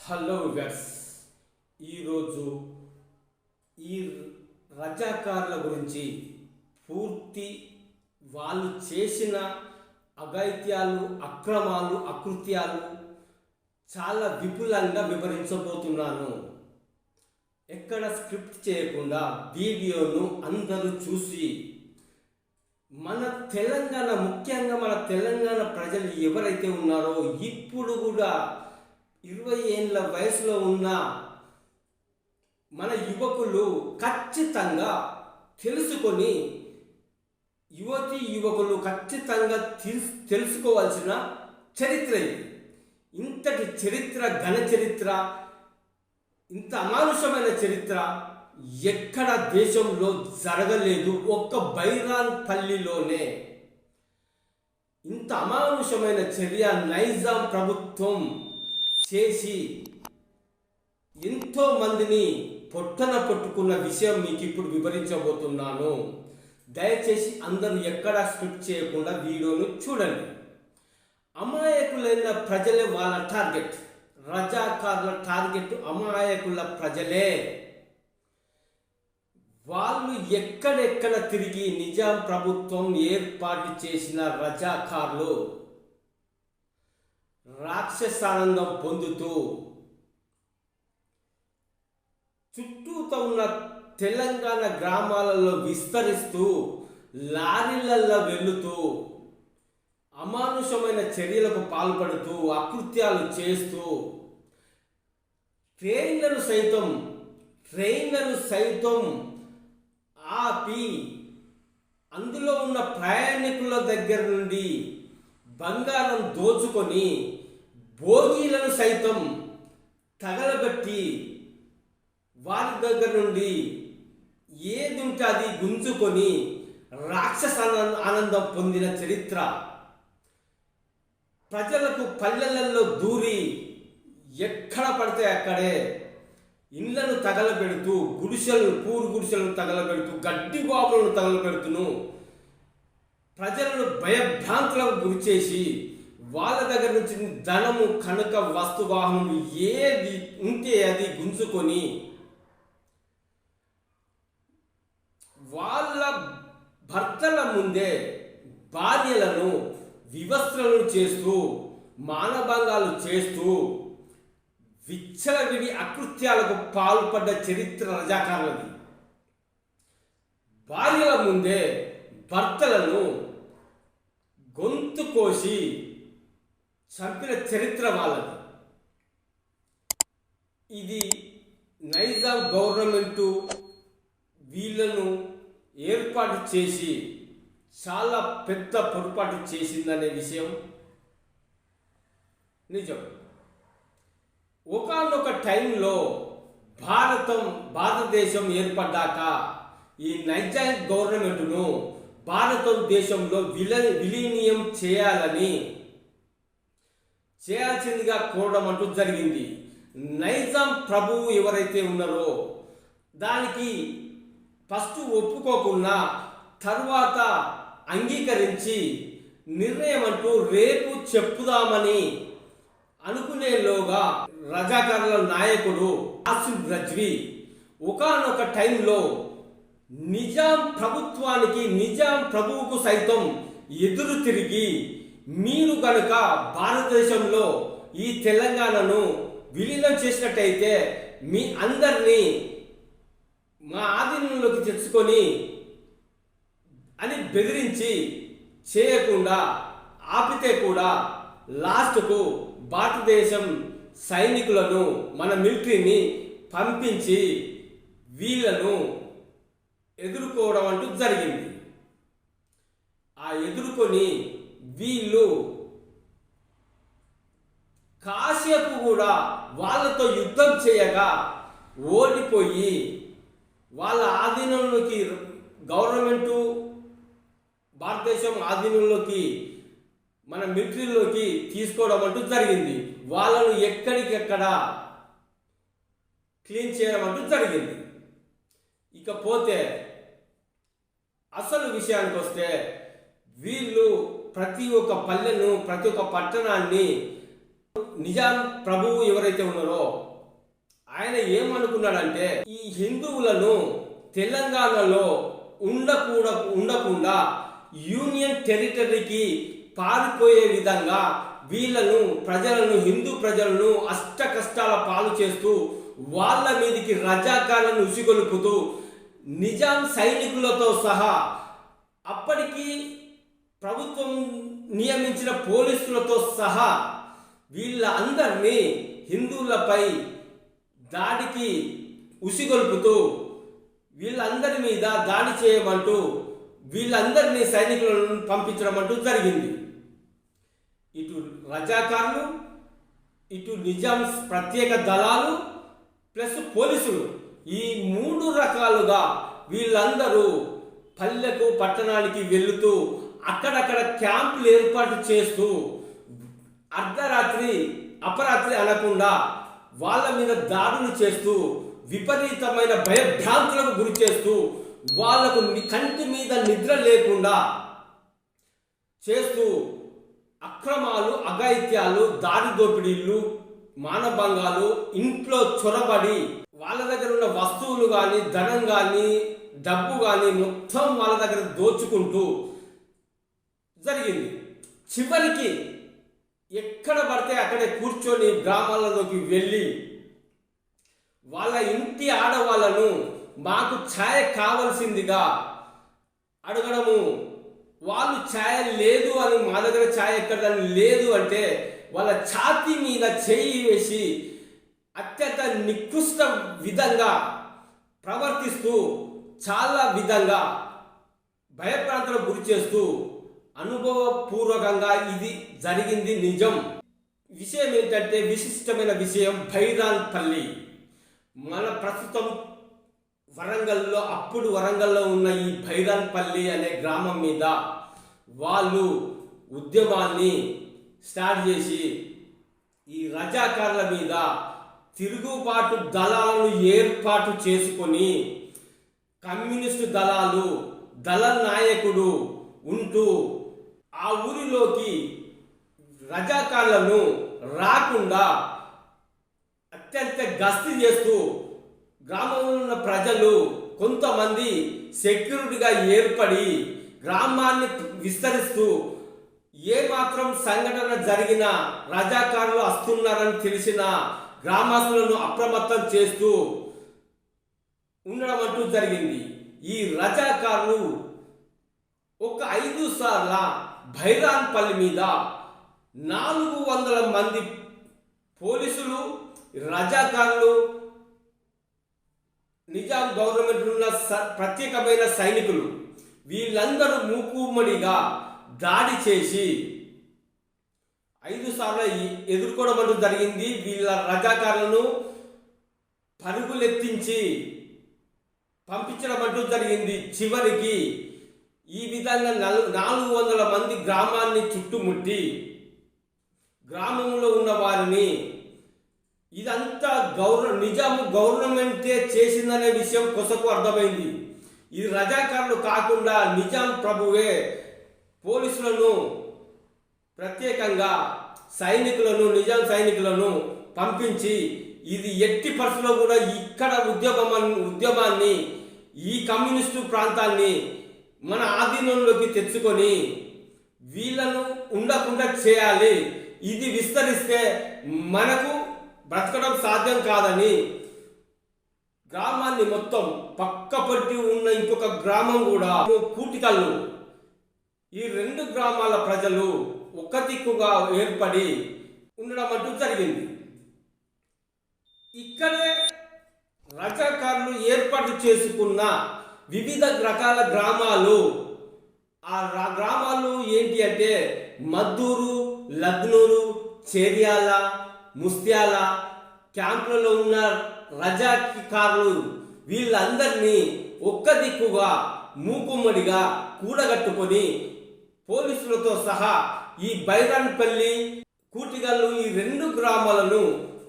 Hello viewers, ఈరోజు ఈ రజాకార్ల గురించి పూర్తి వాళ్ళు చేసిన అఘాయిత్యాలు, అక్రమాలు, అకృత్యాలు చాలా విపులంగా వివరించబోతున్నాను. ఎక్కడ స్క్రిప్ట్ చేయకుండా వీడియోను అందరూ చూసి మన తెలంగాణ, ముఖ్యంగా మన తెలంగాణ ప్రజలు ఎవరైతే ఉన్నారో ఇప్పుడు కూడా 20 ఏళ్ళ వయసులో ఉన్న మన యువకులు ఖచ్చితంగా తెలుసుకొని, యువకులు ఖచ్చితంగా తెలుసుకోవాల్సిన చరిత్ర ఇది. ఇంతటి చరిత్ర, ఘన చరిత్ర, ఇంత అమానుషమైన చరిత్ర ఎక్కడ దేశంలో జరగలేదు. ఒక్క బైరాన్ పల్లిలోనే ఇంత అమానుషమైన చర్య నైజాం ప్రభుత్వం చేసి ఎంతో మందిని పొట్టన పట్టుకున్న విషయం మీకు ఇప్పుడు వివరించబోతున్నాను. దయచేసి అందరూ ఎక్కడా స్క్రిప్ట్ చేయకుండా వీడియోను చూడండి. అమాయకులైన ప్రజలే వాళ్ళ టార్గెట్. రజాకార్ల టార్గెట్ అమాయకుల ప్రజలే. వాళ్ళు ఎక్కడెక్కడ తిరిగి నిజాం ప్రభుత్వం ఏర్పాటు చేసిన రజాకార్లు రాక్షసానందం పొందుతూ చుట్టూతో ఉన్న తెలంగాణ గ్రామాలలో విస్తరిస్తూ, లారీలల్లో వెళుతూ అమానుషమైన చర్యలకు పాల్పడుతూ, అకృత్యాలు చేస్తూ, ట్రైన్లను సైతం ఆపి అందులో ఉన్న ప్రయాణికుల దగ్గర నుండి బంగారం దోచుకొని, భోగీలను సైతం తగలబెట్టి వారి దగ్గర నుండి ఏది ఉంటే అది గుంజుకొని రాక్షస ఆనందం పొందిన చరిత్ర. ప్రజలకు పల్లెలలో దూరి ఎక్కడ పడితే అక్కడే ఇళ్లను తగలబెడుతూ, పూరు గుడిసెలను తగలబెడుతూ, గడ్డి బాబులను తగలబెడుతూ ప్రజలను భయభ్రాంతులకు గురిచేసి వాళ్ళ దగ్గర నుంచి ధనము, కనుక, వస్తువాహనము ఏది ఉంటే అది గుంజుకొని వాళ్ళ భర్తల ముందే భార్యలను వివస్త్రలను చేస్తూ, మానభంగాలు చేస్తూ, విచ్చలవిడి అకృత్యాలకు పాల్పడ్డ చరిత్ర రజాకారులది. భార్యల ముందే భర్తలను గొంతు కోసి చంపిన చరిత్ర వాళ్ళది. ఇది నైజాం గవర్నమెంటు వీళ్ళను ఏర్పాటు చేసి చాలా పెద్ద పొరపాటు చేసిందనే విషయం నిజం. ఒకానొక టైంలో భారతదేశం ఏర్పడ్డాక ఈ నైజాం గవర్నమెంట్ను భారతదేశంలో విలీనం చేయాల్సిందిగా కోరడం అంటూ జరిగింది. నైజాం ప్రభువు ఎవరైతే ఉన్నారో దానికి ఫస్ట్ ఒప్పుకోకుండా తర్వాత అంగీకరించి నిర్ణయం అంటూ రేపు చెప్పుదామని అనుకునేలోగా రజాకార్ల నాయకుడు ఆసిఫ్ రజ్వీ ఒకానొక టైంలో నిజాం ప్రభువుకు సైతం ఎదురు తిరిగి, మీరు కనుక భారతదేశంలో ఈ తెలంగాణను విలీనం చేసినట్టయితే మీ అందరినీ మా ఆధీనంలోకి తెచ్చుకొని అని బెదిరించి చేయకుండా ఆపితే కూడా లాస్ట్కు భారతదేశం సైనికులను, మన మిలిటరీని పంపించి వీళ్ళను ఎదుర్కోవడం అంటూ జరిగింది. ఆ ఎదుర్కొని వీళ్ళు కాసేపు కూడా వాళ్ళతో యుద్ధం చేయగా ఓడిపోయి వాళ్ళ ఆధీనంలోకి, గవర్నమెంటు భారతదేశం ఆధీనంలోకి, మన మిలిటరీలోకి తీసుకోవడం అంటూ జరిగింది. వాళ్ళను ఎక్కడికెక్కడ క్లీన్ చేయడం అంటూ జరిగింది. ఇకపోతే అసలు విషయానికి వస్తే వీళ్ళు ప్రతి ఒక్క పల్లెను, ప్రతి ఒక్క పట్టణాన్ని నిజాం ప్రభువు ఎవరైతే ఉన్నారో ఆయన ఏమనుకున్నాడంటే ఈ హిందువులను తెలంగాణలో ఉండకుండా యూనియన్ టెరిటరీకి పారిపోయే విధంగా వీళ్ళను హిందూ ప్రజలను అష్ట కష్టాల పాలు చేస్తూ వాళ్ళ మీదకి రజాకాలను ఉసిగొలుపుతూ నిజాం సైనికులతో సహా అప్పటికి ప్రభుత్వం నియమించిన పోలీసులతో సహా వీళ్ళందరినీ హిందువులపై దాడికి ఉసిగొల్పుతూ వీళ్ళందరి మీద దాడి చేయమంటూ వీళ్ళందరినీ సైనికులను పంపించడం అంటూ జరిగింది. ఇటు రజాకార్లు, ఇటు నిజాం ప్రత్యేక దళాలు ప్లస్ పోలీసులు, ఈ 3 రకాలుగా వీళ్ళందరూ పల్లెకు పట్టణానికి వెళుతూ అక్కడక్కడ క్యాంపులు ఏర్పాటు చేస్తూ అర్ధరాత్రి అపరాత్రి అనకుండా వాళ్ళ మీద దాడులు చేస్తూ విపరీతమైన భయభ్రాంతులకు గురి చేస్తూ వాళ్లకు కంటి మీద నిద్ర లేకుండా చేస్తూ అక్రమాలు, అఘాయిత్యాలు, దారి దోపిడీలు, మానభంగాలు, ఇంట్లో చొరబడి వాళ్ళ దగ్గర ఉన్న వస్తువులు కానీ, ధనం కానీ, డబ్బు కానీ మొత్తం వాళ్ళ దగ్గర దోచుకుంటూ జరిగింది. చివరికి ఎక్కడ పడితే అక్కడే కూర్చొని గ్రామాలలోకి వెళ్ళి వాళ్ళ ఇంటి ఆడవాళ్ళను మాకు ఛాయ కావాల్సిందిగా అడగడము, వాళ్ళు ఛాయ లేదు అని, మా దగ్గర ఛాయ ఎక్కడని లేదు అంటే వాళ్ళ ఛాతీ మీద చేయి వేసి అత్యంత నికృష్ట విధంగా ప్రవర్తిస్తూ చాలా విధంగా భయప్రాంతాలకు గురి చేస్తూ అనుభవపూర్వకంగా ఇది జరిగింది నిజం. విషయం ఏంటంటే విశిష్టమైన విషయం భైరాన్పల్లి. మన ప్రస్తుతం అప్పుడు వరంగల్లో ఉన్న ఈ భైరాన్పల్లి అనే గ్రామం మీద వాళ్ళు ఉద్యమాన్ని స్టార్ట్ చేసి ఈ రజాకార్ల మీద తిరుగుబాటు దళాలను ఏర్పాటు చేసుకొని కమ్యూనిస్టు దళ నాయకుడు ఉంటూ ఆ ఊరిలోకి రజాకార్లను రాకుండా అత్యంత గస్తీ చేస్తూ గ్రామంలో ఉన్న ప్రజలు కొంతమంది సెక్యూరిటీగా ఏర్పడి గ్రామాన్ని విస్తరిస్తూ ఏమాత్రం సంఘటన జరిగినా రజాకారులు వస్తున్నారని తెలిసిన గ్రామస్తులను అప్రమత్తం చేస్తూ ఉండడం అంటూ జరిగింది. ఈ రజాకారులు ఒక 5 సార్ల భైరాన్పల్లి మీద 400 మంది పోలీసులు, రజాకారులు, నిజాం గవర్నమెంట్ ఉన్న ప్రత్యేకమైన సైనికులు వీళ్ళందరూ మూకుమ్మడిగా దాడి చేసి 5 సార్లు ఎదుర్కోవడం అంటూ జరిగింది. వీళ్ళ రజాకారులను పరుగులెత్తించి పంపించడం అంటూ జరిగింది. చివరికి ఈ విధంగా 400 మంది గ్రామాన్ని చుట్టుముట్టి గ్రామంలో ఉన్న వారిని ఇదంతా నిజాము గవర్నమెంటే చేసిందనే విషయం కొసకు అర్థమైంది. ఇది రజాకారులు కాకుండా నిజాం ప్రభువే పోలీసులను ప్రత్యేకంగా నిజాం సైనికులను పంపించి ఇది ఎట్టి పరిస్థితుల్లో కూడా ఇక్కడ ఉద్యమాన్ని ఈ కమ్యూనిస్టు ప్రాంతాన్ని మన ఆధీనంలోకి తెచ్చుకొని వీళ్ళను ఉండకుండా చేయాలి. ఇది విస్తరిస్తే మనకు బ్రతకడం సాధ్యం కాదని గ్రామాన్ని మొత్తం పక్కపట్టి ఉన్న ఇంకొక గ్రామం కూడా కూటికల్లు, ఈ 2 గ్రామాల ప్రజలు ఒక దిక్కుగా ఏర్పడి ఉండడం అంటూ జరిగింది. ఇక్కడే రజాకారులు ఏర్పాటు చేసుకున్న వివిధ రకాల గ్రామాలు, ఆ గ్రామాలు ఏంటి అంటే మద్దూరు, లగ్నూరు, చేర్యాల, ముస్త్యాల క్యాంపులలో ఉన్న రజాకారులు వీళ్ళందరినీ ఒక్క దిక్కుగా మూకుమ్మడిగా కూడగట్టుకొని పోలీసులతో సహా ఈ బైరాన్పల్లి, కూటిగల్లు ఈ 2 గ్రామాలను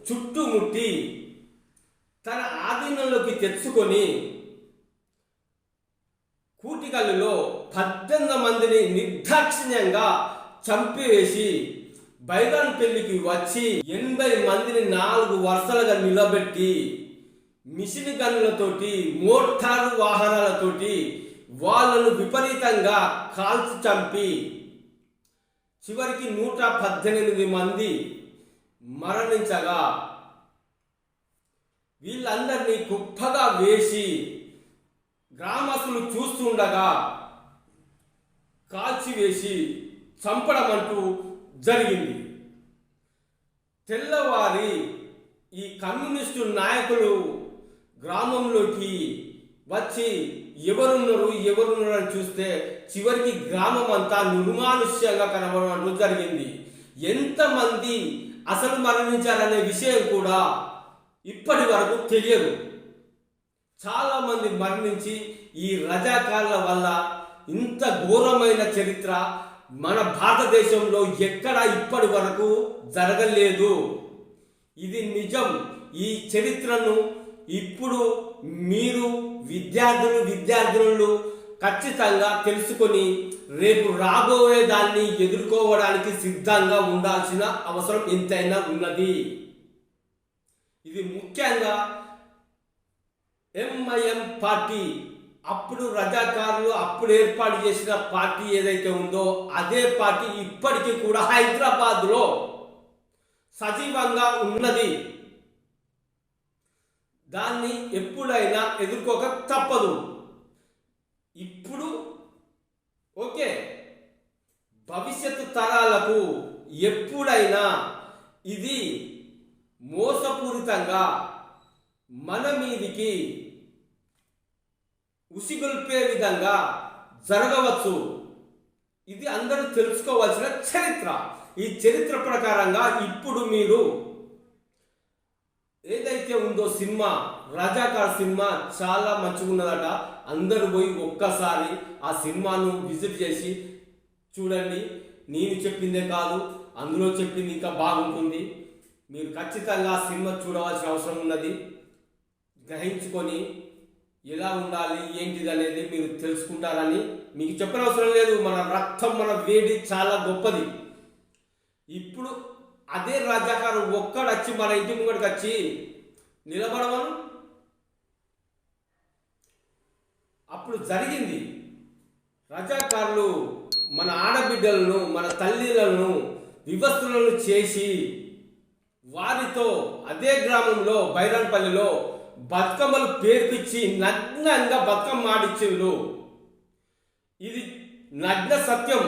చుట్టుముట్టి తన ఆధీనంలోకి తెచ్చుకొని కూటిగల్లులో 18 మందిని నిర్దాక్షిణ్యంగా చంపివేసి బైరాన్ పెళ్లికి వచ్చి 80 మందిని 4 వరుసలుగా నిలబెట్టి మిషన్ గన్నులతోటి మోటారు వాహనాలతోటి వాళ్ళను విపరీతంగా కాల్చి చంపి చివరికి 118 మంది మరణించగా వీళ్ళందరినీ కుప్పగా వేసి గ్రామస్తులు చూస్తుండగా కాల్చివేసి చంపడం అంటూ జరిగింది. తెల్లవారి ఈ కమ్యూనిస్టు నాయకులు గ్రామంలోకి వచ్చి ఎవరున్నారు అని చూస్తే చివరికి గ్రామం అంతా నిర్మానుష్యంగా కనబడడం జరిగింది. ఎంతమంది అసలు మరణించారనే విషయం కూడా ఇప్పటి వరకు తెలియదు. చాలా మంది మరణించి ఈ రజాకార్ల వల్ల ఇంత ఘోరమైన చరిత్ర మన భారతదేశంలో ఎక్కడ ఇప్పటి వరకు జరగలేదు. ఇది నిజం. ఈ చరిత్రను ఇప్పుడు మీరు విద్యార్థులు ఖచ్చితంగా తెలుసుకొని రేపు రాబోయే దాన్ని ఎదుర్కోవడానికి సిద్ధంగా ఉండాల్సిన అవసరం ఎంతైనా ఉన్నది. ఇది ముఖ్యంగా ఎంఐఎం పార్టీ అప్పుడు రజాకారులు అప్పుడు ఏర్పాటు చేసిన పార్టీ ఏదైతే ఉందో అదే పార్టీ ఇప్పటికీ కూడా హైదరాబాద్లో సజీవంగా ఉన్నది. దాన్ని ఎప్పుడైనా ఎదుర్కోక తప్పదు. ఇప్పుడు ఓకే, భవిష్యత్తు తరాలకు ఎప్పుడైనా ఇది మోసపూరితంగా మన మీదికి ఉసిగొల్పే విధంగా జరగవచ్చు. ఇది అందరూ తెలుసుకోవాల్సిన చరిత్ర. ఈ చరిత్ర ప్రకారంగా ఇప్పుడు మీరు ఏదైతే ఉందో సినిమా రజాకార్ సినిమా చాలా మంచిగా ఉన్నదట. అందరూ పోయి ఒక్కసారి ఆ సినిమాను విజిట్ చేసి చూడండి. నేను చెప్పిందే కాదు, అందులో చెప్పింది ఇంకా బాగుంటుంది. మీరు ఖచ్చితంగా ఆ సినిమా చూడవలసిన అవసరం ఉన్నది. గ్రహించుకొని ఎలా ఉండాలి ఏంటిది అనేది మీరు తెలుసుకుంటారని మీకు చెప్పనవసరం లేదు. మన రక్తం, మన వేడి చాలా గొప్పది. ఇప్పుడు అదే రజాకారు ఒక్కడొచ్చి మన ఇంటి ముంగడికి వచ్చి నిలబడమను. అప్పుడు జరిగింది. రజాకారులు మన ఆడబిడ్డలను, మన తల్లిలను వివస్త్రులను చేసి వారితో అదే గ్రామంలో బైరాన్పల్లిలో బతుకమ్మలు పేర్పిచ్చి నగ్నంగా బతుకమ్మ ఆడిచ్చిండ్రు. ఇది నగ్న సత్యం.